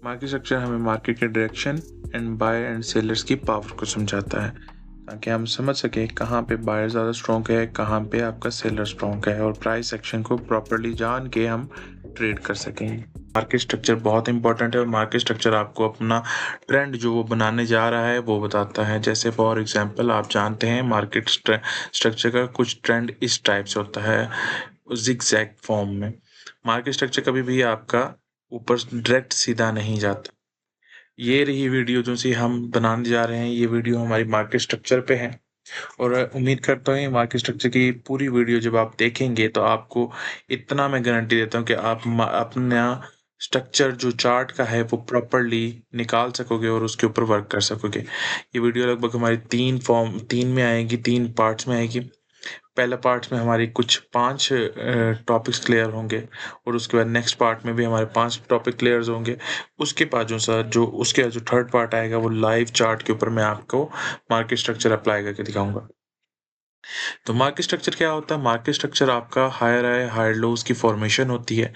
Market structure हमें market के direction and buy and sellers की पावर को समझाता है, ताकि हम समझ सकें कहाँ पे बायर ज़्यादा स्ट्रॉन्ग है, कहाँ पे आपका सेलर स्ट्रॉन्ग है, और प्राइस एक्शन को प्रॉपरली जान के हम ट्रेड कर सकेंगे। मार्केट स्ट्रक्चर बहुत इंपॉर्टेंट है, और मार्केट स्ट्रक्चर आपको अपना ट्रेंड जो वो बनाने जा रहा है वो बताता है। जैसे फॉर एग्जांपल आप जानते हैं मार्केट स्ट्रक्चर का कुछ ट्रेंड इस टाइप से होता है, जिगजैग फॉर्म में। मार्केट स्ट्रक्चर कभी भी आपका ऊपर डायरेक्ट सीधा नहीं जाता। ये रही वीडियो जो सी हम बनाने जा रहे हैं, ये वीडियो हमारी मार्केट स्ट्रक्चर पे है, और उम्मीद करता हूँ मार्केट स्ट्रक्चर की पूरी वीडियो जब आप देखेंगे तो आपको इतना मैं गारंटी देता हूँ कि आप अपना स्ट्रक्चर जो चार्ट का है वो प्रॉपरली निकाल सकोगे और उसके ऊपर वर्क कर सकोगे। ये वीडियो लगभग हमारी तीन में आएगी, 3 पार्ट्स में आएगी। पहले पार्ट में हमारी कुछ 5 टॉपिक्स क्लियर होंगे, और उसके बाद नेक्स्ट पार्ट में भी हमारे 5 टॉपिक क्लियर होंगे। उसके बाद जो थर्ड पार्ट आएगा वो लाइव चार्ट के ऊपर मैं आपको मार्केट स्ट्रक्चर अप्लाई करके दिखाऊंगा। तो मार्केट स्ट्रक्चर क्या होता है? मार्केट स्ट्रक्चर आपका हायर हाई हायर लोज की फॉर्मेशन होती है,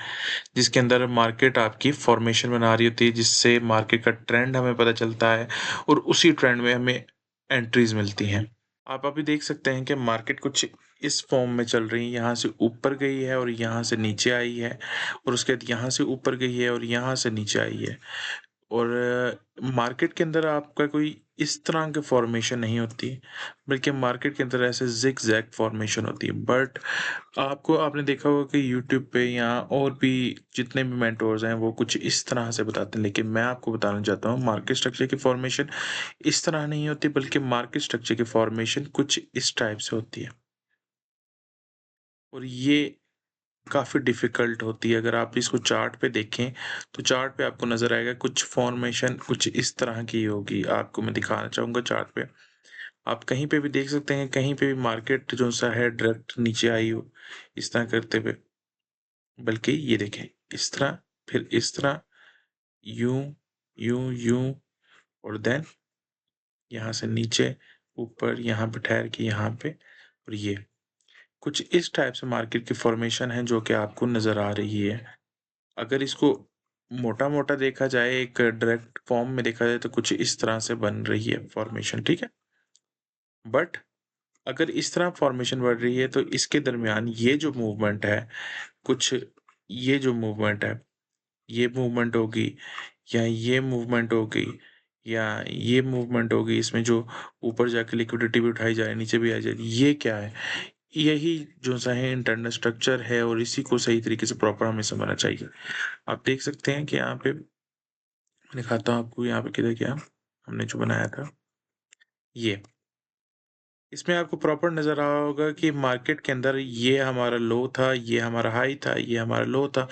जिसके अंदर मार्केट आपकी फॉर्मेशन बना रही होती है, जिससे मार्केट का ट्रेंड हमें पता चलता है, और उसी ट्रेंड में हमें एंट्रीज मिलती हैं। आप अभी देख सकते हैं कि मार्केट कुछ इस फॉर्म में चल रही है, यहाँ से ऊपर गई है और यहाँ से नीचे आई है, और उसके बाद यहाँ से ऊपर गई है और यहाँ से नीचे आई है। और मार्केट के अंदर आपका कोई इस तरह की फॉर्मेशन नहीं होती, बल्कि मार्केट के अंदर ऐसे जिग जैग फॉर्मेशन होती है। बट आपने देखा होगा कि यूट्यूब पे या और भी जितने भी मेंटोर्स हैं वो कुछ इस तरह से बताते हैं, लेकिन मैं आपको बताना चाहता हूँ मार्केट स्ट्रक्चर की फॉर्मेशन इस तरह नहीं होती, बल्कि मार्केट स्ट्रक्चर की फॉर्मेशन कुछ इस टाइप से होती है, और ये काफ़ी डिफ़िकल्ट होती है। अगर आप इसको चार्ट पे देखें तो चार्ट पे आपको नज़र आएगा कुछ फॉर्मेशन कुछ इस तरह की होगी। आपको मैं दिखाना चाहूँगा चार्ट पे। आप कहीं पे भी देख सकते हैं, कहीं पे भी मार्केट जो सा है डायरेक्ट नीचे आई हो इस तरह करते हुए, बल्कि ये देखें इस तरह, फिर इस तरह, यूं यूं यूं, और देन यहाँ से नीचे ऊपर, यहाँ पे ठहर के यहाँ पे, और ये कुछ इस टाइप से मार्केट की फॉर्मेशन है जो कि आपको नज़र आ रही है। अगर इसको मोटा-मोटा देखा जाए, एक डायरेक्ट फॉर्म में देखा जाए, तो कुछ इस तरह से बन रही है फॉर्मेशन, ठीक है? बट अगर इस तरह फॉर्मेशन बढ़ रही है तो इसके दरमियान ये जो मूवमेंट है, कुछ ये जो मूवमेंट है, ये मूवमेंट होगी, या ये मूवमेंट होगी, या ये मूवमेंट होगी, इसमें जो ऊपर जाके लिक्विडिटी भी उठाई जा रही है, नीचे भी आ जा रही है, ये क्या है? यही जो सा है इंटरनल स्ट्रक्चर है, और इसी को सही तरीके से प्रॉपर हमें समझना चाहिए। आप देख सकते हैं कि यहाँ पे मैं दिखाता हूँ आपको, यहाँ पे किधर गया हमने जो बनाया था ये। इसमें आपको प्रॉपर नज़र आ रहा होगा कि मार्केट के अंदर ये हमारा लो था, ये हमारा हाई था, ये हमारा लो था,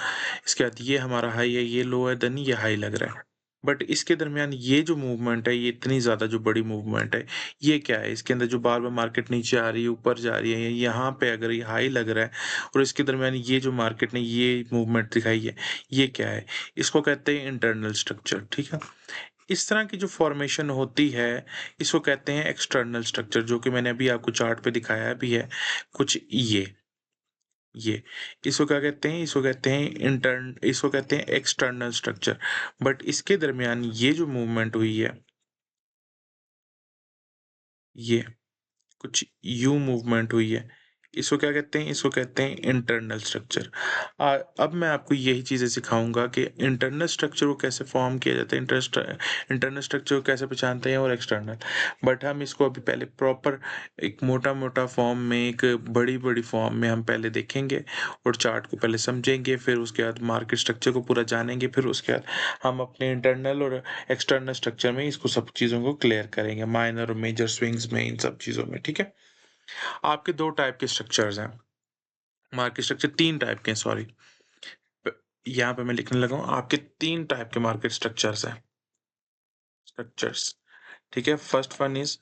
इसके बाद ये हमारा हाई है, ये लो है, देन ये हाई लग रहा है। बट इसके दरमियान ये जो मूवमेंट है, ये इतनी ज़्यादा जो बड़ी मूवमेंट है, ये क्या है? इसके अंदर जो बार-बार मार्केट नीचे आ रही है, ऊपर जा रही है, यहाँ पे अगर ये हाई लग रहा है, और इसके दरमियान ये जो मार्केट ने ये मूवमेंट दिखाई है, ये क्या है? इसको कहते हैं इंटरनल स्ट्रक्चर, ठीक है? इस तरह की जो फॉर्मेशन होती है, इसको कहते हैं एक्सटर्नल स्ट्रक्चर, जो कि मैंने अभी आपको चार्ट पे दिखाया भी है। कुछ ये इसको क्या कहते हैं? इसको कहते हैं एक्सटर्नल स्ट्रक्चर। बट इसके दरमियान ये जो मूवमेंट हुई है, ये कुछ यूं मूवमेंट हुई है, इसको क्या कहते हैं? इसको कहते हैं इंटरनल स्ट्रक्चर। अब मैं आपको यही चीज़ें सिखाऊंगा कि इंटरनल स्ट्रक्चर को कैसे फॉर्म किया जाता है, इंटरनल स्ट्रक्चर को कैसे पहचानते हैं, और एक्सटर्नल। बट हम इसको अभी पहले प्रॉपर एक मोटा मोटा फॉर्म में, एक बड़ी बड़ी फॉर्म में हम पहले देखेंगे, और चार्ट को पहले समझेंगे, फिर उसके बाद मार्केट स्ट्रक्चर को पूरा जानेंगे, फिर उसके बाद हम अपने इंटरनल और एक्सटर्नल स्ट्रक्चर में इसको सब चीज़ों को क्लियर करेंगे, माइनर और मेजर स्विंग्स में, इन सब चीज़ों में, ठीक है? आपके 2 टाइप के स्ट्रक्चर्स हैं। मार्केट स्ट्रक्चर 3 टाइप के हैं, सॉरी। प यहाँ पे मैं लिखने लगा हूँ, आपके 3 टाइप के मार्केट स्ट्रक्चर्स, ठीक है? First one is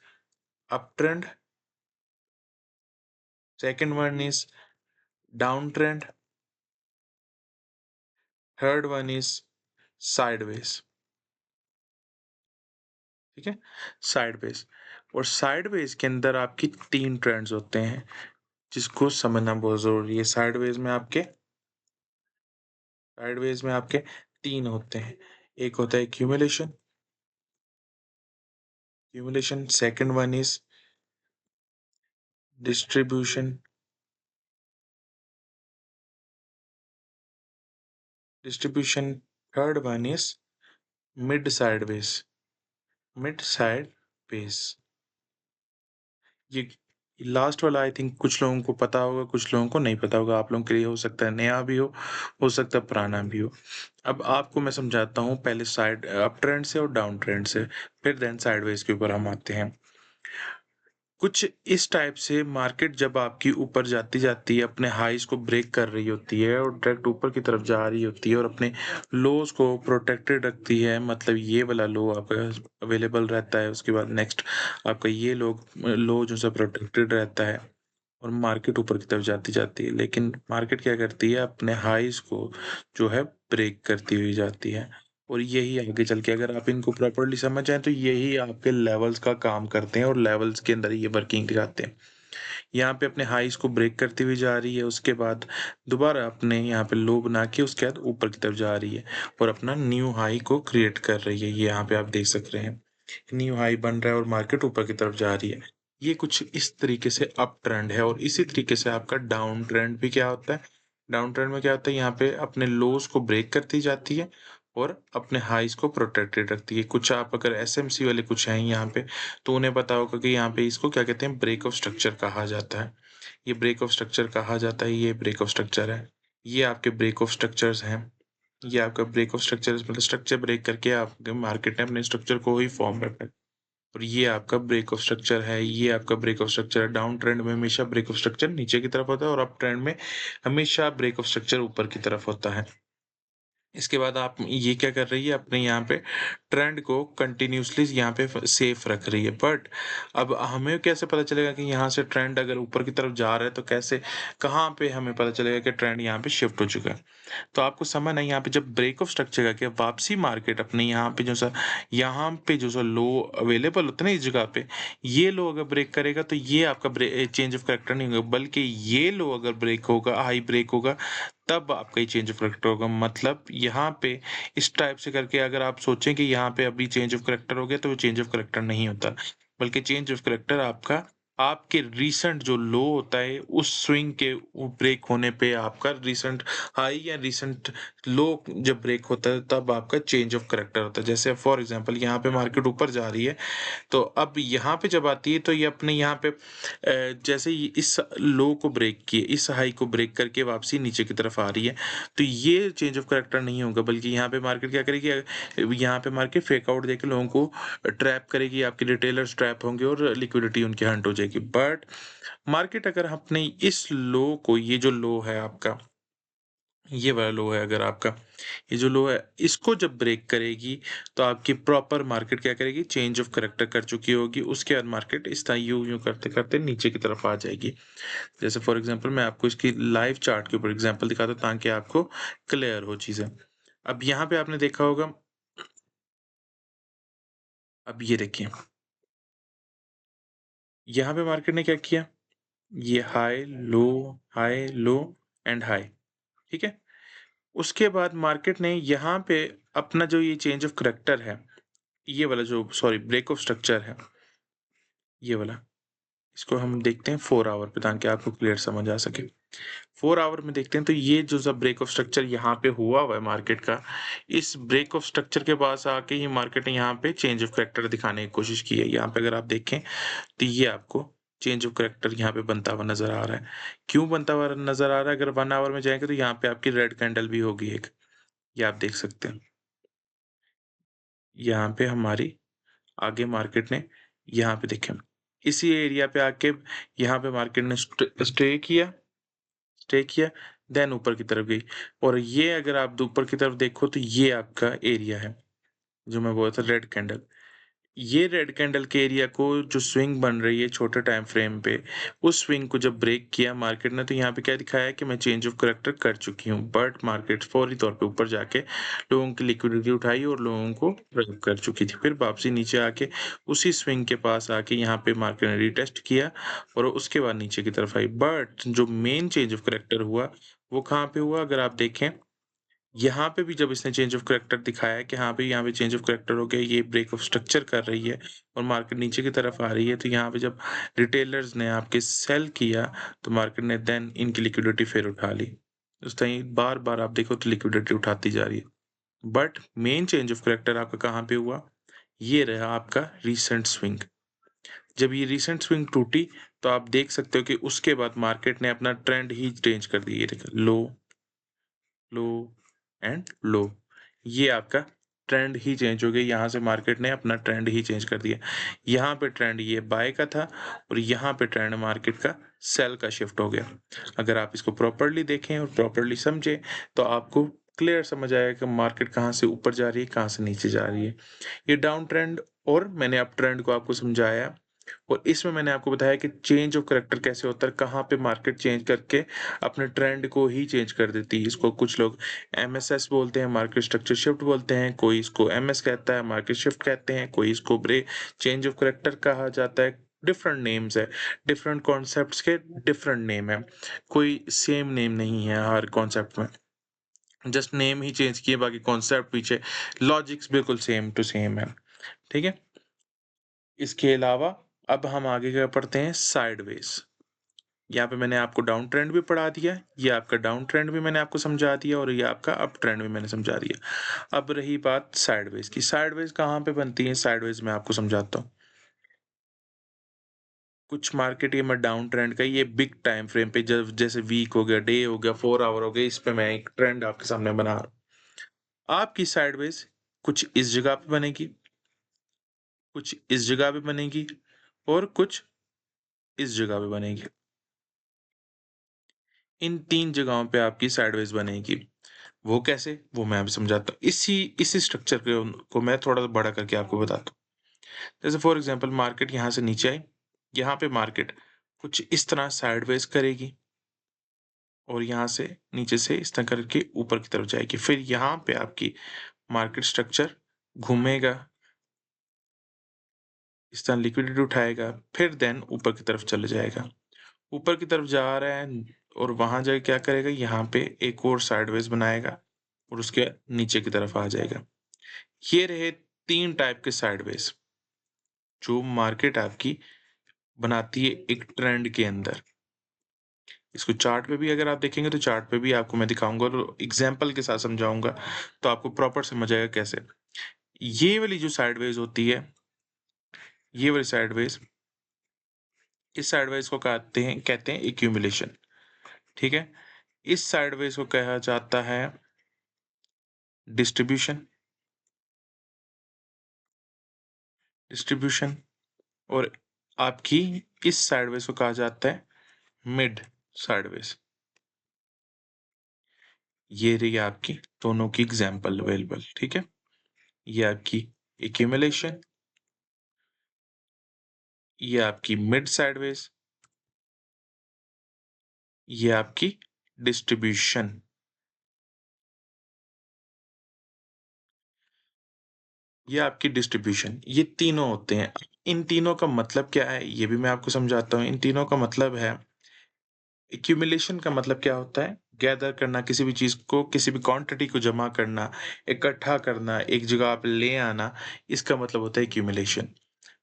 up trend, second one is down trend, third one is sideways, ठीक है? साइडवेज़, और साइडवेज़ के अंदर आपकी 3 ट्रेंड्स होते हैं, जिसको समझना बहुत ज़रूरी है। साइडवेज़ में आपके 3 होते हैं। एक होता है accumulation, second one is distribution, third one is mid sideways, ये लास्ट वाला आई थिंक कुछ लोगों को पता होगा, कुछ लोगों को नहीं पता होगा। आप लोगों के लिए हो सकता है नया भी हो सकता है पुराना भी हो। अब आपको मैं समझाता हूँ, पहले साइड अप ट्रेंड से और डाउन ट्रेंड से, फिर देन साइडवेज के ऊपर हम आते हैं। कुछ इस टाइप से मार्केट जब आपकी ऊपर जाती जाती है, अपने हाईज को ब्रेक कर रही होती है और डायरेक्ट ऊपर की तरफ जा रही होती है और अपने लोज को प्रोटेक्टेड रखती है, मतलब ये वाला लो आपका अवेलेबल रहता है, उसके बाद नेक्स्ट आपका ये लो जो सा प्रोटेक्टेड रहता है और मार्केट ऊपर की तरफ जाती जाती है। लेकिन मार्केट क्या करती है, अपने हाईज को जो है ब्रेक करती हुई जाती है। और यही आगे चल के अगर आप इनको प्रॉपरली समझ जाए तो यही आपके लेवल्स का काम करते हैं और लेवल्स के अंदर ये वर्किंग दिखाते हैं। यहाँ पे अपने हाईज को ब्रेक करती हुई जा रही है, उसके बाद दोबारा अपने यहाँ पे लो बना के उसके बाद ऊपर की तरफ जा रही है और अपना न्यू हाई को क्रिएट कर रही है। ये यहाँ पे आप देख सक रहे हैं, न्यू हाई बन रहा है और मार्केट ऊपर की तरफ जा रही है। ये कुछ इस तरीके से अप ट्रेंड है। और इसी तरीके से आपका डाउन ट्रेंड भी क्या होता है, डाउन ट्रेंड में क्या होता है, यहाँ पे अपने लोज को ब्रेक करती जाती है और अपने हाईज को प्रोटेक्टेड रखती है। कुछ आप अगर एसएमसी वाले कुछ हैं यहाँ पे, तो उन्हें पता होगा कि यहाँ पे इसको क्या कहते हैं, ब्रेक ऑफ स्ट्रक्चर कहा जाता है। ये ब्रेक ऑफ स्ट्रक्चर कहा जाता है, ये ब्रेक ऑफ स्ट्रक्चर है, ये आपके ब्रेक ऑफ स्ट्रक्चर्स हैं। ये आपका ब्रेक ऑफ स्ट्रक्चर मतलब स्ट्रक्चर ब्रेक करके आपके मार्केट ने अपने स्ट्रक्चर को ही फॉर्म रखा है। और ये आपका ब्रेक ऑफ स्ट्रक्चर है, ये आपका ब्रेक ऑफ स्ट्रक्चर है। डाउन ट्रेंड में हमेशा ब्रेक ऑफ स्ट्रक्चर नीचे की तरफ होता है और अप ट्रेंड में हमेशा ब्रेक ऑफ स्ट्रक्चर ऊपर की तरफ होता है। इसके बाद आप ये क्या कर रही है, अपने यहाँ पे ट्रेंड को कंटिन्यूसली यहाँ पे सेफ रख रही है। बट अब हमें कैसे पता चलेगा कि यहाँ से ट्रेंड अगर ऊपर की तरफ जा रहा है, तो कैसे, कहाँ पे हमें पता चलेगा कि ट्रेंड यहाँ पे शिफ्ट हो चुका है? तो आपको समझ नहीं, यहाँ पे जब ब्रेक ऑफ स्ट्रक्चर करके वापसी मार्केट अपने यहाँ पे जो सा लो अवेलेबल होता है ना इस जगह पे, ये लो अगर ब्रेक करेगा तो ये आपका चेंज ऑफ करेक्टर नहीं होगा, बल्कि ये लो अगर ब्रेक होगा, हाई ब्रेक होगा, तब आपका ही चेंज ऑफ करेक्टर होगा। मतलब यहाँ पे इस टाइप से करके अगर आप सोचें कि यहाँ पे अभी चेंज ऑफ करेक्टर हो गया, तो वो चेंज ऑफ करेक्टर नहीं होता, बल्कि चेंज ऑफ करेक्टर आपका आपके रीसेंट जो लो होता है उस स्विंग के ब्रेक होने पे आपका रीसेंट हाई या रीसेंट लो जब ब्रेक होता है तब आपका चेंज ऑफ करेक्टर होता है। जैसे फॉर एग्जांपल यहाँ पे मार्केट ऊपर जा रही है, तो अब यहाँ पे जब आती है तो ये अपने यहाँ पे जैसे ही इस लो को ब्रेक किए, इस हाई को ब्रेक करके वापसी नीचे की तरफ आ रही है, तो ये चेंज ऑफ करेक्टर नहीं होगा, बल्कि यहाँ पे मार्केट क्या करेगी, यहाँ पे मार्केट फेक आउट देके लोगों को ट्रैप करेगी, आपके रिटेलर्स ट्रैप होंगे और लिक्विडिटी उनकी हंट हो जाएगी। बट मार्केट अगर अपने इस लो को, ये जो लो है आपका, ये वाला लो है अगर आपका, ये जो लो है इसको जब ब्रेक करेगी, तो आपकी प्रॉपर मार्केट क्या करेगी, चेंज ऑफ करेक्टर कर चुकी होगी। उसके बाद मार्केट इस तरह यूं यूं करते करते नीचे की तरफ आ जाएगी। जैसे फॉर एग्जांपल मैं आपको इसकी लाइव चार्ट के ऊपर एग्जांपल दिखाता हूं ताकि आपको क्लियर हो चीजें। अब यहाँ पे आपने देखा होगा, अब ये देखिए, यहाँ पे मार्केट ने क्या किया, ये हाई लो एंड हाई, ठीक है। उसके बाद मार्केट ने यहाँ पे अपना जो ये चेंज ऑफ करेक्टर है, ये वाला जो सॉरी ब्रेक ऑफ स्ट्रक्चर है, ये वाला, इसको हम देखते हैं 4 आवर पे ताकि आपको क्लियर समझ आ सके। 4 आवर में देखते हैं तो ये जो सा ब्रेक ऑफ स्ट्रक्चर यहाँ पे हुआ है मार्केट का, इस ब्रेक ऑफ स्ट्रक्चर के पास आके ही मार्केट ने यहाँ पे चेंज ऑफ करेक्टर दिखाने की कोशिश की है। यहाँ पे अगर आप देखें तो ये आपको चेंज ऑफ करेक्टर यहाँ पे बनता हुआ नजर आ रहा है। क्यों बनता हुआ नजर आ रहा है, अगर 1 आवर में जाएंगे तो यहाँ पे आपकी रेड कैंडल भी होगी एक, ये आप देख सकते हैं। यहाँ पे हमारी आगे मार्केट ने यहाँ पे देखें, इसी एरिया पे आके यहाँ पे मार्केट ने स्टे किया, देन ऊपर की तरफ गई। और ये अगर आप ऊपर की तरफ देखो तो ये आपका एरिया है जो मैं बोला था रेड कैंडल। ये रेड कैंडल के एरिया को जो स्विंग बन रही है छोटे टाइम फ्रेम पे, उस स्विंग को जब ब्रेक किया मार्केट ने, तो यहाँ पे क्या दिखाया है कि मैं चेंज ऑफ करेक्टर कर चुकी हूँ। बट मार्केट फौरी तौर पे ऊपर जाके लोगों की लिक्विडिटी उठाई और लोगों को ड्राइव कर चुकी थी। फिर वापसी नीचे आके उसी स्विंग के पास आके यहाँ पे मार्केट ने रिटेस्ट किया और उसके बाद नीचे की तरफ आई। बट जो मेन चेंज ऑफ करेक्टर हुआ वो कहाँ पे हुआ, अगर आप देखें यहाँ पे भी जब इसने चेंज ऑफ करैक्टर दिखाया है कि हाँ भाई यहाँ पे चेंज ऑफ करैक्टर हो गया, ये ब्रेक ऑफ स्ट्रक्चर कर रही है और मार्केट नीचे की तरफ आ रही है, तो यहाँ पे जब रिटेलर्स ने आपके सेल किया तो मार्केट ने देन इनकी लिक्विडिटी फिर उठा ली। उस टाइम बार बार आप देखो तो लिक्विडिटी उठाती जा रही है। But main change of character आपका कहाँ पे हुआ? ये रहा आपका रिसेंट स्विंग। जब ये रिसेंट स्विंग टूटी तो आप देख सकते हो कि उसके बाद मार्केट ने अपना ट्रेंड ही चेंज कर दिया। ये देखो, लो लो एंड लो, ये आपका ट्रेंड ही चेंज हो गया। यहाँ से मार्केट ने अपना ट्रेंड ही चेंज कर दिया। यहाँ पे ट्रेंड ये बाय का था और यहाँ पे ट्रेंड मार्केट का सेल का शिफ्ट हो गया। अगर आप इसको प्रॉपरली देखें और प्रॉपरली समझें तो आपको क्लियर समझ आएगा कि मार्केट कहाँ से ऊपर जा रही है, कहाँ से नीचे जा रही है। ये डाउन ट्रेंड और मैंने अप ट्रेंड को आपको समझाया और इसमें मैंने आपको बताया कि चेंज ऑफ करैक्टर कैसे होता है, कहाँ पे मार्केट चेंज करके अपने ट्रेंड को ही चेंज कर देती है। इसको कुछ लोग एमएसएस बोलते हैं, मार्केट स्ट्रक्चर शिफ्ट बोलते हैं, कोई इसको एमएस कहता है, मार्केट शिफ्ट कहते हैं, कोई इसको ब्रेक चेंज ऑफ करैक्टर कहा जाता है। डिफरेंट नेम्स है, डिफरेंट कॉन्सेप्ट्स के डिफरेंट नेम है, कोई सेम नेम नहीं है हर कॉन्सेप्ट में। जस्ट नेम ही चेंज किए, बाकी कॉन्सेप्ट पीछे लॉजिक्स बिल्कुल सेम टू सेम है। ठीक है, इसके अलावा अब हम आगे क्या पढ़ते हैं? साइडवेज। यहाँ पे मैंने आपको डाउन ट्रेंड भी पढ़ा दिया, ये आपका डाउन ट्रेंड भी मैंने आपको समझा दिया और ये आपका अप ट्रेंड भी मैंने समझा दिया। अब रही बात साइडवेज की। साइडवेज कहाँ पे बनती है? साइडवेज मैं आपको समझाता हूँ। कुछ मार्केट ये मैं डाउन ट्रेंड का ये बिग टाइम फ्रेम पे, जब जैसे वीक हो गया, डे हो गया, 4 आवर हो गया, इस पे मैं एक ट्रेंड आपके सामने बना रहा हूँ। आपकी साइडवेज कुछ इस जगह पे बनेगी, कुछ इस जगह पे बनेगी और कुछ इस जगह पे बनेगी। इन 3 जगहों पे आपकी साइडवेज बनेगी। वो कैसे? वो मैं अभी समझाता हूँ। इसी स्ट्रक्चर को मैं थोड़ा बड़ा करके आपको बताता हूँ। जैसे फॉर एग्जांपल मार्केट यहाँ से नीचे आई, यहाँ पे मार्केट कुछ इस तरह साइडवेज करेगी और यहाँ से नीचे से इस तरह करके ऊपर की तरफ जाएगी। फिर यहाँ पे आपकी मार्केट स्ट्रक्चर घूमेगा, इस तरह लिक्विडिटी उठाएगा, फिर देन ऊपर की तरफ चले जाएगा। ऊपर की तरफ जा रहा है और वहां जाके क्या करेगा? यहाँ पे एक और साइडवेज बनाएगा और उसके नीचे की तरफ आ जाएगा। ये रहे 3 टाइप के साइडवेज जो मार्केट आपकी बनाती है एक ट्रेंड के अंदर। इसको चार्ट पे भी अगर आप देखेंगे तो चार्ट पे भी आपको मैं दिखाऊंगा और एग्जाम्पल के साथ समझाऊंगा तो आपको प्रॉपर समझ आएगा कैसे। ये वाली जो साइडवेज होती है, ये वाली साइडवेज, इस साइडवेज को कहते हैं एक्यूमुलेशन। ठीक है, इस साइडवेज को कहा जाता है डिस्ट्रीब्यूशन। डिस्ट्रीब्यूशन और आपकी इस साइडवेज को कहा जाता है मिड साइडवेज। ये रही आपकी दोनों की एग्जाम्पल अवेलेबल। ठीक है, ये आपकी एक्यूमुलेशन, ये आपकी मिड साइडवेज, ये आपकी डिस्ट्रीब्यूशन। ये आपकी डिस्ट्रीब्यूशन, ये तीनों होते हैं। इन तीनों का मतलब क्या है ये भी मैं आपको समझाता हूँ। इन तीनों का मतलब है, एक्यूमुलेशन का मतलब क्या होता है? गैदर करना, किसी भी चीज को, किसी भी क्वांटिटी को जमा करना, इकट्ठा करना, एक जगह पे ले आना, इसका मतलब होता है एक्यूमुलेशन।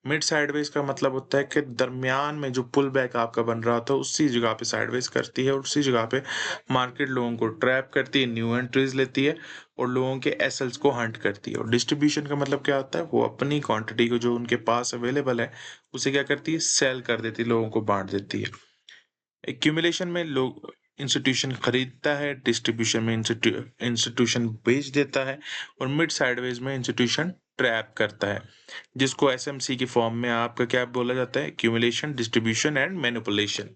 मिड साइडवेज का मतलब होता है कि दरमियान में जो पुल बैक आपका बन रहा था उसी जगह पे साइडवेज करती है और उसी जगह पे मार्केट लोगों को ट्रैप करती है, न्यू एंट्रीज लेती है और लोगों के एसएल्स को हंट करती है। और डिस्ट्रीब्यूशन का मतलब क्या होता है? वो अपनी क्वांटिटी को जो उनके पास अवेलेबल है उसे क्या करती है? सेल कर देती है, लोगों को बांट देती है। एक्यूमुलेशन में लोग इंस्टीट्यूशन खरीदता है, डिस्ट्रीब्यूशन में इंस्टीट्यूशन बेच देता है और मिड साइडवेज में इंस्टीट्यूशन ट्रैप करता है, जिसको एसएमसी की फॉर्म में आपका क्या बोला जाता है? Accumulation, distribution and manipulation.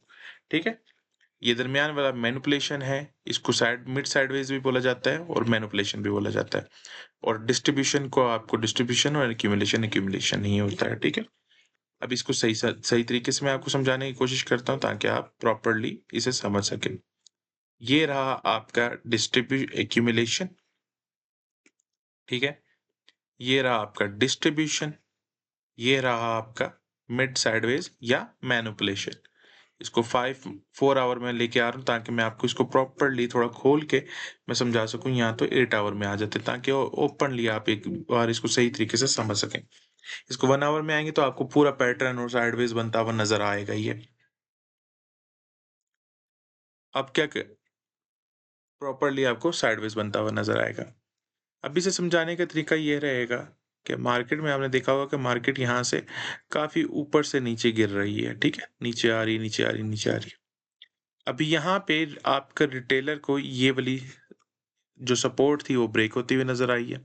ठीक है, ये दरमियान वाला मैनिपुलेशन है, इसको मिड साइडवेज भी बोला जाता है और मैनिपुलेशन भी बोला जाता है। और डिस्ट्रीब्यूशन को आपको डिस्ट्रीब्यूशन और एक्यूमुलेशन एक्यूमुलेशन ही होता है। ठीक है, अब इसको सही तरीके से मैं आपको समझाने की कोशिश करता हूँ ताकि आप प्रॉपरली इसे समझ सकें। ये रहा आपका एक्यूमुलेशन। ठीक है, ये रहा आपका डिस्ट्रीब्यूशन, ये रहा आपका मिड साइडवेज या मैनिपुलेशन। इसको 4 आवर में लेके आ रहा हूँ ताकि मैं आपको इसको प्रॉपरली थोड़ा खोल के मैं समझा सकूँ। यहाँ तो 8 आवर में आ जाते ताकि ओपनली आप एक बार इसको सही तरीके से समझ सकें। इसको 1 आवर में आएंगे तो आपको पूरा पैटर्न और साइडवेज बनता हुआ नजर आएगा ये। अब क्या प्रॉपरली आपको साइडवेज बनता हुआ नजर आएगा। अब इसे समझाने का तरीका ये रहेगा कि मार्केट में आपने देखा होगा कि मार्केट यहाँ से काफी ऊपर से नीचे गिर रही है, ठीक है, नीचे आ रही, नीचे आ रही, नीचे आ रही। अभी यहाँ पे आपका रिटेलर को ये वाली जो सपोर्ट थी वो ब्रेक होती हुई नजर आई है।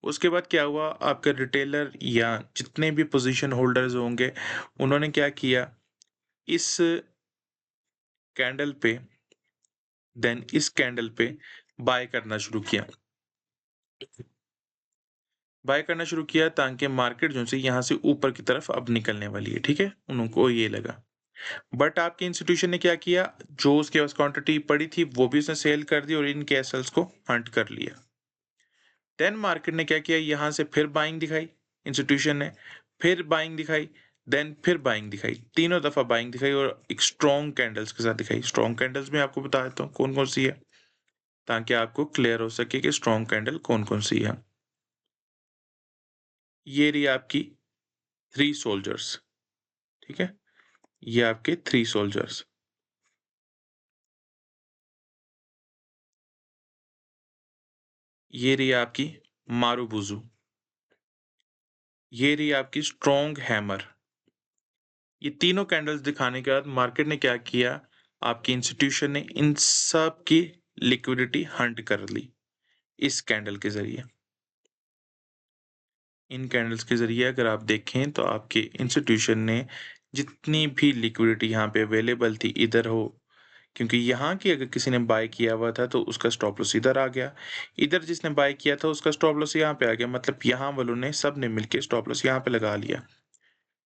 उसके बाद क्या हुआ, आपका रिटेलर या जितने भी पोजीशन होल्डर्स होंगे उन्होंने क्या किया, इस कैंडल पे देन इस कैंडल पे बाय करना शुरू किया। बाय करना शुरू किया ताकि मार्केट जो है यहाँ से ऊपर की तरफ अब निकलने वाली है, ठीक है, उनको ये लगा। बट आपके इंस्टीट्यूशन ने क्या किया, जो उसके पास क्वांटिटी पड़ी थी वो भी उसने सेल कर दी और इन कैसल्स को हंट कर लिया। देन मार्केट ने क्या किया, यहां से फिर बाइंग दिखाई, इंस्टीट्यूशन ने फिर बाइंग दिखाई, देन फिर बाइंग दिखाई, तीनों दफा बाइंग दिखाई और एक स्ट्रॉन्ग कैंडल्स के साथ दिखाई। स्ट्रॉन्ग कैंडल्स में आपको बता देता हूँ कौन कौन सी है ताकि आपको क्लियर हो सके कि स्ट्रॉन्ग कैंडल कौन कौन सी है। ये रही आपकी 3 सोल्जर्स, ठीक है, ये आपके 3 सोल्जर्स। ये रही आपकी मारूबुजू। ये रही आपकी स्ट्रॉन्ग हैमर। ये तीनों कैंडल्स दिखाने के बाद मार्केट ने क्या किया, आपकी इंस्टीट्यूशन ने इन सब की लिक्विडिटी हंट कर ली इस कैंडल के जरिए। इन कैंडल्स के जरिए अगर आप देखें तो आपके इंस्टीट्यूशन ने जितनी भी लिक्विडिटी यहाँ पे अवेलेबल थी इधर हो, क्योंकि यहाँ की अगर किसी ने बाय किया हुआ था तो उसका स्टॉप लॉस इधर आ गया, इधर जिसने बाय किया था उसका स्टॉप लॉस यहाँ पे आ गया, मतलब यहाँ वालों ने सब ने मिलके स्टॉप लॉस यहाँ पे लगा लिया।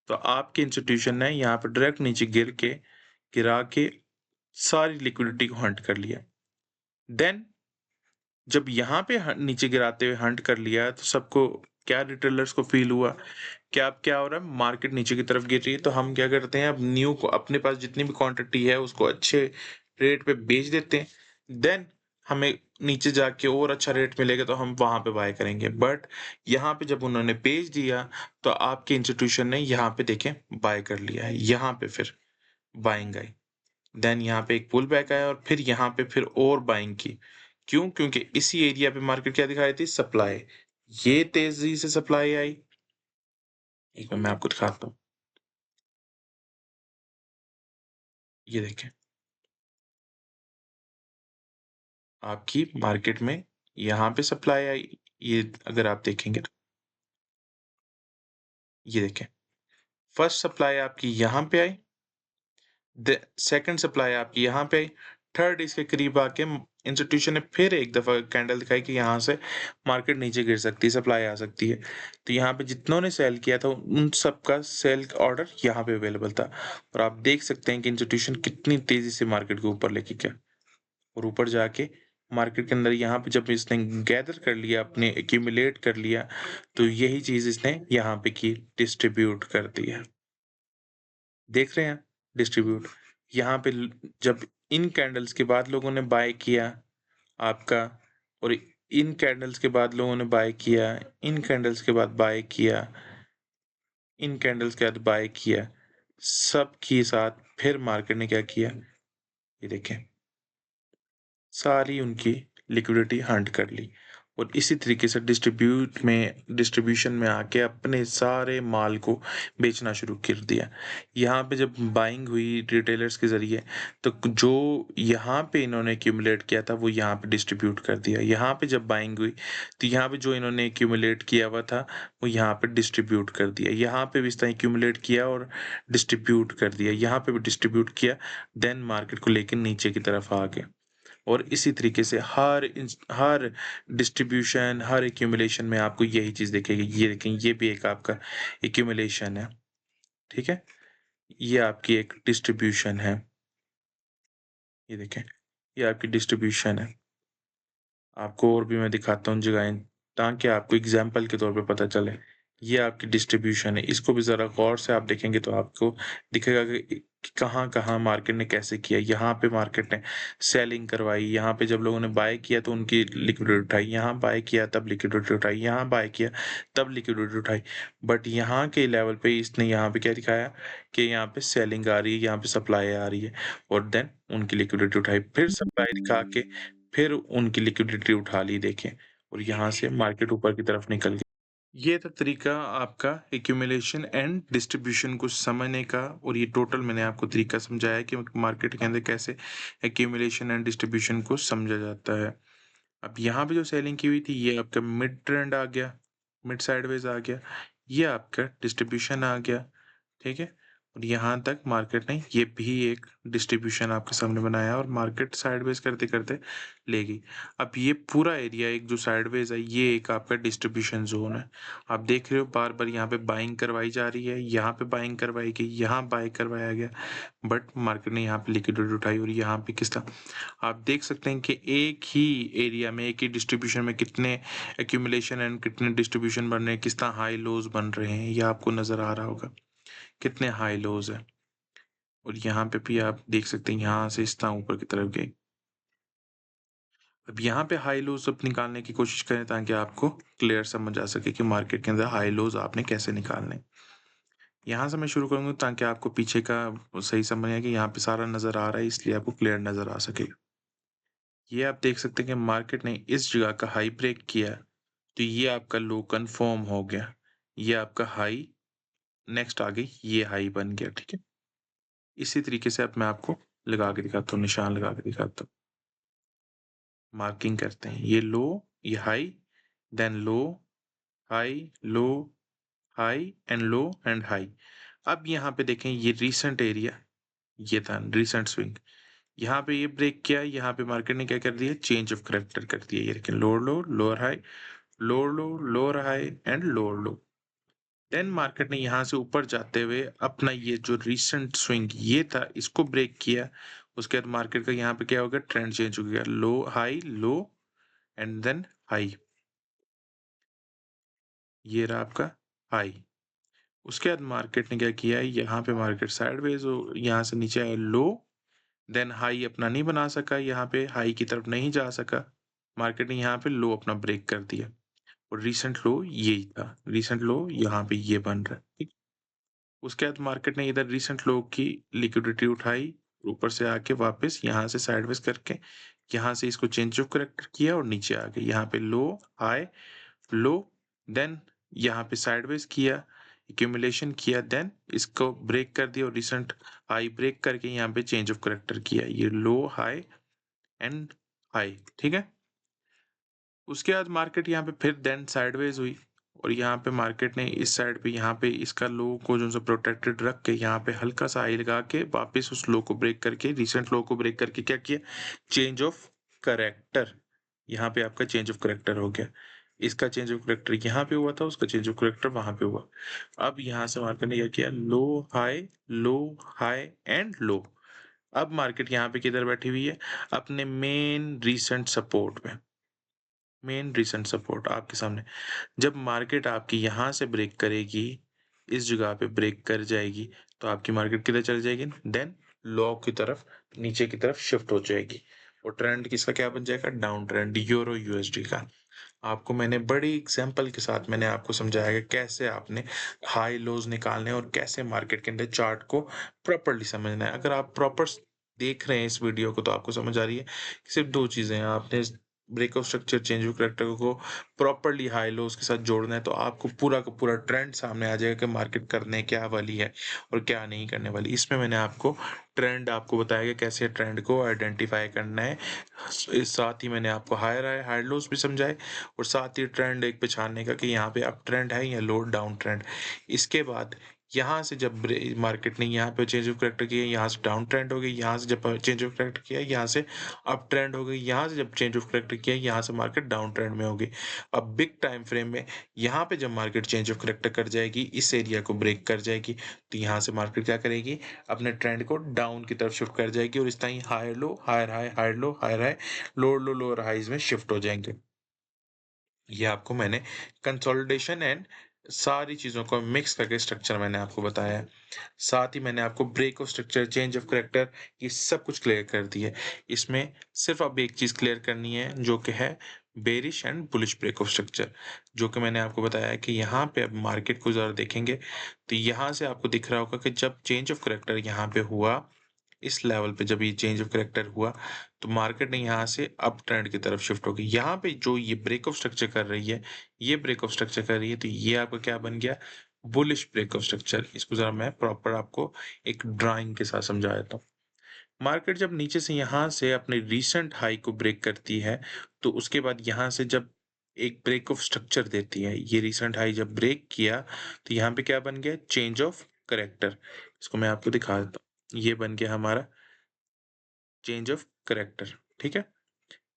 तो आपके इंस्टीट्यूशन ने यहाँ पे डायरेक्ट नीचे गिरा के सारी लिक्विडिटी को हंट कर लिया। देन जब यहाँ पे नीचे गिराते हुए हंट कर लिया तो सबको क्या, रिटेलर्स को फील हुआ कि अब क्या हो रहा है, मार्केट नीचे की तरफ गिर रही है, तो हम क्या करते हैं, अब न्यू को अपने पास जितनी भी क्वांटिटी है उसको अच्छे रेट पे बेच देते हैं, देन हमें नीचे जाके और अच्छा रेट मिलेगा तो हम वहां पे बाय करेंगे। बट यहाँ पे जब उन्होंने बेच दिया तो आपके इंस्टीट्यूशन ने यहाँ पे देखें बाय कर लिया है, यहाँ पे फिर बाइंग आई, देन यहाँ पे एक पुल बैक आया और फिर यहाँ पे फिर और बाइंग की। क्यों? क्योंकि इसी एरिया पे मार्केट क्या दिखा रही थी, सप्लाई। ये तेजी से सप्लाई आई, एक मिनट मैं आपको दिखाता हूँ, ये देखें आपकी मार्केट में यहाँ पे सप्लाई आई, ये अगर आप देखेंगे तो ये देखें, फर्स्ट सप्लाई आपकी यहाँ पे आई, सेकंड सप्लाई आपकी यहाँ पे आई, थर्ड इसके करीब आके इंस्टीट्यूशन ने फिर एक दफा कैंडल दिखाई कि यहाँ से मार्केट नीचे गिर सकती है, सप्लाई आ सकती है। तो यहाँ पे जितनों ने सेल किया था उन सबका सेल ऑर्डर यहाँ पे अवेलेबल था और आप देख सकते हैं कि इंस्टीट्यूशन कितनी तेजी से मार्केट को ऊपर लेके गया और ऊपर जाके मार्केट के अंदर यहाँ पे जब इसने गैदर कर लिया, अपने एक्यूमुलेट कर लिया, तो यही चीज इसने यहाँ पे की, डिस्ट्रीब्यूट कर दिया। देख रहे हैं डिस्ट्रीब्यूट यहाँ पे जब इन कैंडल्स के बाद लोगों ने बाय किया आपका, और इन कैंडल्स के बाद लोगों ने बाय किया, इन कैंडल्स के बाद बाय किया, इन कैंडल्स के बाद बाय किया, सब के साथ फिर मार्केट ने क्या किया, ये देखें सारी उनकी लिक्विडिटी हंट कर ली और इसी तरीके से डिस्ट्रीब्यूशन में आके अपने सारे माल को बेचना शुरू कर दिया। यहाँ पे जब बाइंग हुई रिटेलर्स के ज़रिए तो जो यहाँ पे इन्होंने एक्यूमुलेट किया था वो यहाँ पे डिस्ट्रीब्यूट कर दिया। यहाँ पे जब बाइंग हुई तो यहाँ पे जो इन्होंने एक्यूमुलेट किया हुआ था वो यहाँ पे डिस्ट्रीब्यूट कर दिया। यहाँ पे भी इस तरह एक्यूमुलेट किया और डिस्ट्रीब्यूट कर दिया, यहाँ पे भी डिस्ट्रीब्यूट किया, देन मार्केट को लेकर नीचे की तरफ आ गए। और इसी तरीके से हर डिस्ट्रीब्यूशन, हर एक्यूमुलेशन में आपको यही चीज दिखेगी। ये देखें, ये भी एक आपका एक्यूमुलेशन है, ठीक है, ये आपकी एक डिस्ट्रीब्यूशन है, ये देखें ये आपकी डिस्ट्रीब्यूशन है। आपको और भी मैं दिखाता हूँ जगहें ताकि आपको एग्जाम्पल के तौर पे पता चले ये आपकी डिस्ट्रीब्यूशन है। इसको भी ज़रा गौर से आप देखेंगे तो आपको दिखेगा कि कहाँ-कहाँ मार्केट ने कैसे किया। यहाँ पे मार्केट ने सेलिंग करवाई, यहाँ पे जब लोगों ने बाय किया तो उनकी लिक्विडिटी उठाई, यहाँ बाय किया तब लिक्विडिटी उठाई, यहाँ बाय किया तब लिक्विडिटी उठाई। बट यहाँ के लेवल पे इसने यहाँ पे क्या दिखाया कि यहाँ पे सेलिंग आ रही है, यहाँ पे सप्लाई आ रही है और देन उनकी लिक्विडिटी उठाई। फिर सप्लाई दिखा के फिर उनकी लिक्विडिटी उठा ली देखें और यहाँ से मार्केट ऊपर की तरफ निकल गई। ये था तरीका आपका एक्यूमुलेशन एंड डिस्ट्रीब्यूशन को समझने का और ये टोटल मैंने आपको तरीका समझाया कि मार्केट के अंदर कैसे एक्यूमुलेशन एंड डिस्ट्रीब्यूशन को समझा जाता है। अब यहाँ पे जो सेलिंग की हुई थी ये आपका मिड ट्रेंड आ गया, मिड साइडवेज आ गया, ये आपका डिस्ट्रीब्यूशन आ गया, ठीक है। और यहाँ तक मार्केट ने ये भी एक डिस्ट्रीब्यूशन आपके सामने बनाया और मार्केट साइडवेज करते करते ले गई। अब ये पूरा एरिया एक जो साइडवेज है ये एक आपका डिस्ट्रीब्यूशन जोन है। आप देख रहे हो बार बार यहाँ पे बाइंग करवाई जा रही है, यहाँ पे बाइंग करवाई गई, यहाँ बाय करवाया गया, बट मार्केट ने यहाँ पे लिक्विडिटी उठाई और यहाँ पे किस तरह आप देख सकते हैं कि एक ही एरिया में एक ही डिस्ट्रीब्यूशन में कितने एक्यूमुलेशन एंड कितने डिस्ट्रीब्यूशन बन रहे हैं, किस तरह हाई लोज बन रहे हैं, ये आपको नजर आ रहा होगा कितने हाई लोज है। और यहाँ पे भी आप देख सकते हैं यहाँ से इस तरह ऊपर की तरफ गई। अब यहाँ पे हाई लोज अब निकालने की कोशिश करें ताकि आपको क्लियर समझ आ सके कि मार्केट के अंदर हाई लोज आपने कैसे निकालने। यहाँ से मैं शुरू करूंगा ताकि आपको पीछे का सही समझ आए कि यहाँ पे सारा नजर आ रहा है इसलिए आपको क्लियर नजर आ सके। ये आप देख सकते हैं कि मार्केट ने इस जगह का हाई ब्रेक किया तो ये आपका लो कन्फर्म हो गया, ये आपका हाई नेक्स्ट आ गई, ये हाई बन गया, ठीक है। इसी तरीके से अब मैं आपको लगा के दिखाता हूँ, निशान लगा के दिखाता हूँ, मार्किंग करते हैं। ये लो, ये high, then low, high, low, high and low and high. अब यहाँ पे देखें ये रीसेंट एरिया, ये था रीसेंट स्विंग, यहाँ पे ये ब्रेक किया, यहाँ पे मार्केट ने क्या कर दिया, चेंज ऑफ करेक्टर कर दिया। ये देखें lower low, lower high, lower low, lower high and lower low. Then market ने यहाँ से ऊपर जाते हुए अपना ये जो रीसेंट स्विंग ये था इसको ब्रेक किया। उसके बाद मार्केट का यहाँ पे क्या हो गया, ट्रेंड चेंज हो गया, low high low and then high, ये रहा आपका हाई। उसके बाद मार्केट ने क्या किया, यहाँ पे मार्केट साइडवेज हो, यहाँ से नीचे आया लो, देन हाई अपना नहीं बना सका, यहाँ पे हाई की तरफ नहीं जा सका, मार्केट ने यहाँ पे लो अपना ब्रेक कर दिया और रीसेंट लो यही था, रीसेंट लो यहाँ पे ये बन रहा है, ठीक। उसके बाद मार्केट ने इधर रीसेंट लो की लिक्विडिटी उठाई, ऊपर से आके वापस यहाँ से साइडवेज करके यहाँ से इसको चेंज ऑफ करेक्टर किया और नीचे आ गए, यहाँ पे लो हाई लो, देन यहाँ पे साइडवेज किया, एक्यूमुलेशन किया, देन इसको ब्रेक कर दिया और रिसेंट हाई ब्रेक करके यहाँ पे चेंज ऑफ करेक्टर किया, ये लो हाई एंड हाई, ठीक है। उसके बाद मार्केट यहाँ पे फिर देन साइडवेज हुई और यहाँ पे मार्केट ने इस साइड पे यहाँ पे इसका लो को जो सा प्रोटेक्टेड रख के यहाँ पे हल्का सा हाई लगा के वापस उस लो को ब्रेक करके रिसेंट लो को ब्रेक करके क्या किया, चेंज ऑफ करेक्टर, यहाँ पे आपका चेंज ऑफ करेक्टर हो गया। इसका चेंज ऑफ करेक्टर यहाँ पे हुआ था, उसका चेंज ऑफ करेक्टर वहां पे हुआ। अब यहाँ से मार्केट ने क्या किया, लो हाई एंड लो। अब मार्केट यहाँ पे किधर बैठी हुई है, अपने मेन रिसेंट सपोर्ट में, मेन रिसेंट सपोर्ट आपके सामने। जब मार्केट आपकी यहाँ से ब्रेक करेगी, इस जगह पे ब्रेक कर जाएगी तो आपकी मार्केट किधर चली जाएगी, देन लो की तरफ, नीचे की तरफ शिफ्ट हो जाएगी और ट्रेंड किसका क्या बन जाएगा, डाउन ट्रेंड यूरो यूएसडी का। आपको मैंने बड़ी एग्जांपल के साथ मैंने आपको समझाया कि कैसे आपने हाई लोज निकालने और कैसे मार्केट के अंदर चार्ट को प्रॉपरली समझना है। अगर आप प्रॉपर देख रहे हैं इस वीडियो को तो आपको समझ आ रही है कि सिर्फ दो चीजें हैं, आपने breakout structure change of character को प्रॉपरली हाई लोज के साथ जोड़ना है तो आपको पूरा का पूरा ट्रेंड सामने आ जाएगा कि मार्केट करने क्या वाली है और क्या नहीं करने वाली। इसमें मैंने आपको ट्रेंड आपको बताया कि कैसे ट्रेंड को आइडेंटिफाई करना है, इस साथ ही मैंने आपको हायर हाई लोज भी समझाए और साथ ही ट्रेंड एक पहचानने का कि यहाँ पे अप ट्रेंड है या लो डाउन ट्रेंड। इसके बाद यहाँ से जब मार्केट ने यहाँ पे चेंज ऑफ करेक्टर किया, यहाँ से डाउन ट्रेंड हो गई, यहाँ से जब चेंज ऑफ करेक्टर किया यहाँ से अप ट्रेंड हो गई, यहाँ से जब चेंज ऑफ करेक्टर किया यहाँ से मार्केट डाउन ट्रेंड में होगी। अब बिग टाइम फ्रेम में यहाँ पे जब मार्केट चेंज ऑफ करेक्टर कर जाएगी, इस एरिया को ब्रेक कर जाएगी तो यहाँ से मार्केट क्या करेगी, अपने ट्रेंड को डाउन की तरफ शिफ्ट कर जाएगी और इस तरह higher low higher high higher low higher high lower low lower highs में शिफ्ट हो जाएंगे। ये आपको मैंने कंसोलिडेशन एंड सारी चीज़ों को मिक्स करके स्ट्रक्चर मैंने आपको बताया है। साथ ही मैंने आपको break of structure, change of character ये सब कुछ क्लियर कर दिया है। इसमें सिर्फ़ अब एक चीज़ क्लियर करनी है जो कि है bearish and bullish break of structure, जो कि मैंने आपको बताया है कि यहाँ पे अब मार्केट को ज़रा देखेंगे तो यहाँ से आपको दिख रहा होगा कि जब चेंज ऑफ करैक्टर यहाँ पे हुआ, इस लेवल पे जब ये चेंज ऑफ करैक्टर हुआ, तो मार्केट ने यहाँ से अप ट्रेंड की तरफ शिफ्ट हो गई। यहाँ पे जो ये ब्रेक ऑफ स्ट्रक्चर कर रही है, ये ब्रेक ऑफ स्ट्रक्चर कर रही है, तो ये आपका क्या बन गया? Bullish break of structure. इसको ज़रा मैं प्रॉपर आपको एक ड्राइंग के साथ समझा देता हूँ। मार्केट जब नीचे से यहाँ से अपने रीसेंट हाई को ब्रेक करती है, तो उसके बाद यहाँ से जब एक ब्रेक ऑफ स्ट्रक्चर देती है, ये रीसेंट हाई जब ब्रेक किया, तो यहाँ पे क्या बन गया? Change of character. इसको मैं आपको दिखा देता हूँ। ये बन गया हमारा चेंज ऑफ करैक्टर, ठीक है?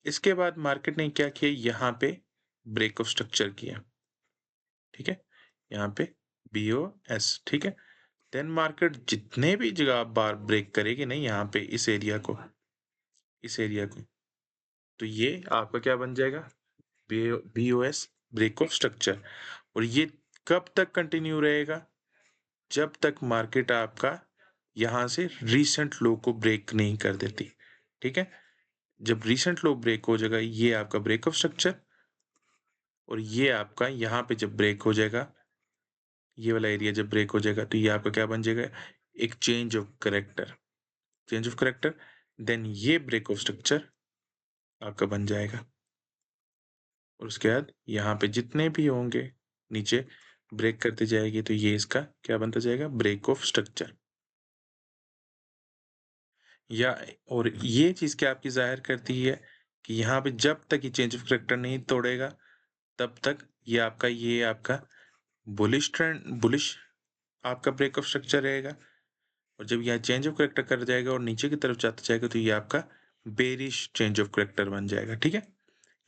इसके बाद मार्केट ने क्या किया? यहाँ पे ब्रेक ऑफ स्ट्रक्चर किया, ठीक है? यहाँ पे BOS, ठीक है? देन मार्केट जितने भी जगह बार ब्रेक करेगी ना यहाँ पे इस एरिया को, तो ये आपका क्या बन जाएगा? BOS, break of structure. और ये कब तक कंटिन्यू रहेगा? जब तक मार्केट आपका यहाँ से रीसेंट लो को ब्रेक नहीं कर देती, ठीक है? जब रीसेंट लो ब्रेक हो जाएगा, ये आपका ब्रेक ऑफ स्ट्रक्चर, और ये आपका यहाँ पे जब ब्रेक हो जाएगा, ये वाला एरिया जब ब्रेक हो जाएगा, तो ये आपका क्या बन जाएगा? एक change of character. Change of character, then ये ब्रेक ऑफ स्ट्रक्चर आपका बन जाएगा। और उसके बाद यहाँ पे जितने भी होंगे नीचे ब्रेक करते जाएगी, तो ये इसका क्या बनता जाएगा? Break of structure. या और ये चीज़ क्या आपकी ज़ाहिर करती है कि यहाँ पे जब तक ये चेंज ऑफ करैक्टर नहीं तोड़ेगा, तब तक ये आपका बुलिश आपका ब्रेक ऑफ स्ट्रक्चर रहेगा। और जब यहाँ चेंज ऑफ करैक्टर कर जाएगा और नीचे की तरफ जाता जाएगा, तो ये आपका बेरिश चेंज ऑफ करैक्टर बन जाएगा, ठीक है?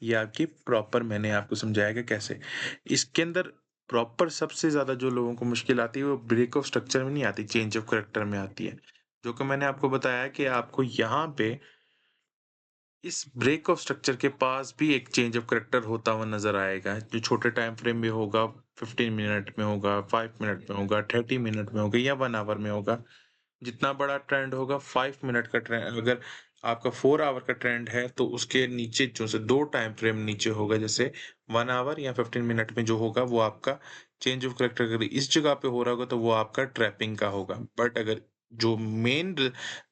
ये आपकी प्रॉपर मैंने आपको समझाया कि कैसे। इसके अंदर प्रॉपर सबसे ज़्यादा जो लोगों को मुश्किल आती है वो ब्रेक ऑफ स्ट्रक्चर में नहीं आती, चेंज ऑफ करैक्टर में आती है। जो कि मैंने आपको बताया कि आपको यहाँ पे इस ब्रेक ऑफ स्ट्रक्चर के पास भी एक चेंज ऑफ करैक्टर होता हुआ नज़र आएगा, जो छोटे टाइम फ्रेम में होगा, 15 मिनट में होगा, 5 मिनट में होगा, 30 मिनट में होगा या 1 आवर में होगा। जितना बड़ा ट्रेंड होगा 5 मिनट का ट्रेंड, अगर आपका 4 आवर का ट्रेंड है तो उसके नीचे जो से 2 टाइम फ्रेम नीचे होगा, जैसे 1 आवर या 15 मिनट में जो होगा वो आपका चेंज ऑफ करैक्टर अगर इस जगह पे हो रहा होगा तो वो आपका ट्रैपिंग का होगा। बट अगर जो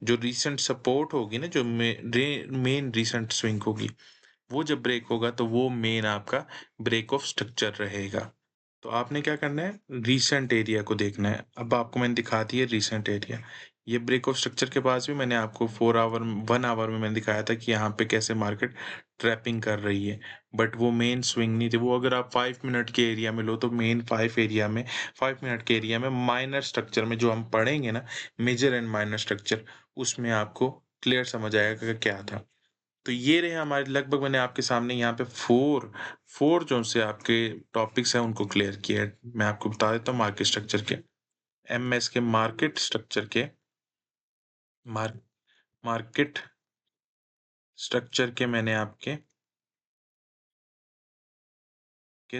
जो रीसेंट सपोर्ट होगी ना, जो मेन रीसेंट स्विंग होगी, वो जब ब्रेक होगा तो वो मेन आपका ब्रेक ऑफ स्ट्रक्चर रहेगा। तो आपने क्या करना है? रीसेंट एरिया को देखना है। अब आपको मैंने दिखा दी है रीसेंट एरिया। ये ब्रेक ऑफ स्ट्रक्चर के पास भी मैंने आपको 4 आवर 1 आवर में मैंने दिखाया था कि यहाँ पे कैसे मार्केट ट्रैपिंग कर रही है। बट वो मेन स्विंग नहीं थी। वो अगर आप 5 मिनट के एरिया में लो तो मेन 5 मिनट के एरिया में माइनर स्ट्रक्चर में जो हम पढ़ेंगे ना, मेजर एंड माइनर स्ट्रक्चर, उसमें आपको क्लियर समझ आएगा कि क्या था। तो ये रहे हमारे, लगभग मैंने आपके सामने यहाँ पे 4 जो से आपके टॉपिक्स हैं उनको क्लियर किया है। मैं आपको बता देता हूँ मार्केट स्ट्रक्चर के, एमएस के मार्केट स्ट्रक्चर के, मार मार्केट स्ट्रक्चर के मैंने आपके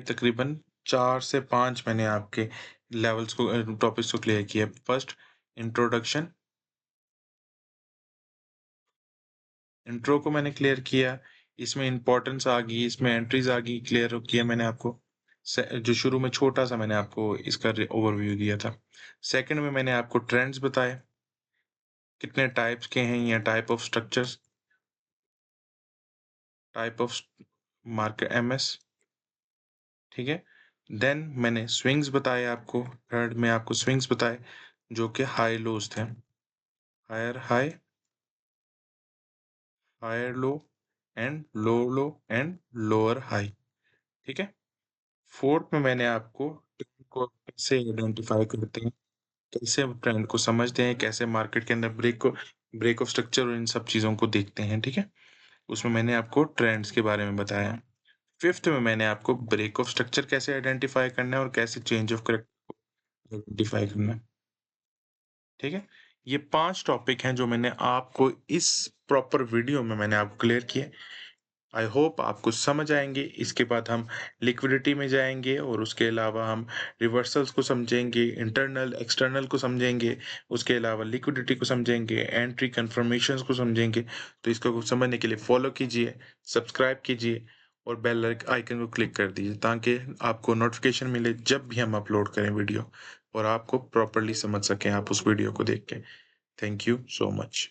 तकरीबन 4 से 5 मैंने आपके लेवल्स को टॉपिक्स को क्लियर किया। फर्स्ट, इंट्रोडक्शन, इंट्रो को मैंने क्लियर किया, इसमें इंपॉर्टेंस आ गई, इसमें एंट्रीज आ गई, क्लियर किया मैंने आपको। जो शुरू में छोटा सा मैंने आपको इसका ओवरव्यू दिया था। सेकंड में मैंने आपको ट्रेंड्स बताए, कितने टाइप्स के हैं या type of structures, type of market MS, ठीक है? देन मैंने स्विंग्स बताए आपको, थर्ड में आपको स्विंग्स बताए जो कि हाई लोज थे, higher high, higher low and low and lower high, ठीक है? फोर्थ में मैंने आपको ट्रेंड को कैसे आइडेंटिफाई करते हैं, कैसे हम ट्रेंड को समझते हैं, कैसे मार्केट के अंदर ब्रेक ऑफ स्ट्रक्चर और इन सब चीज़ों को देखते हैं, ठीक है? उसमें मैंने आपको ट्रेंड्स के बारे में बताया। फिफ्थ में मैंने आपको ब्रेक ऑफ स्ट्रक्चर कैसे आइडेंटिफाई करना है और कैसे चेंज ऑफ करैक्टर को आइडेंटिफाई करना है, ठीक है? ये 5 टॉपिक हैं जो मैंने आपको इस प्रॉपर वीडियो में मैंने आपको क्लियर किए। आई होप आपको समझ आएंगे। इसके बाद हम लिक्विडिटी में जाएंगे और उसके अलावा हम रिवर्सल्स को समझेंगे, इंटरनल एक्सटर्नल को समझेंगे, उसके अलावा लिक्विडिटी को समझेंगे, एंट्री कन्फर्मेशंस को समझेंगे। तो इसको समझने के लिए फॉलो कीजिए, सब्सक्राइब कीजिए और बेल आइकन को क्लिक कर दीजिए ताकि आपको नोटिफिकेशन मिले जब भी हम अपलोड करें वीडियो और आपको प्रॉपरली समझ सकें आप उस वीडियो को देख के। Thank you so much.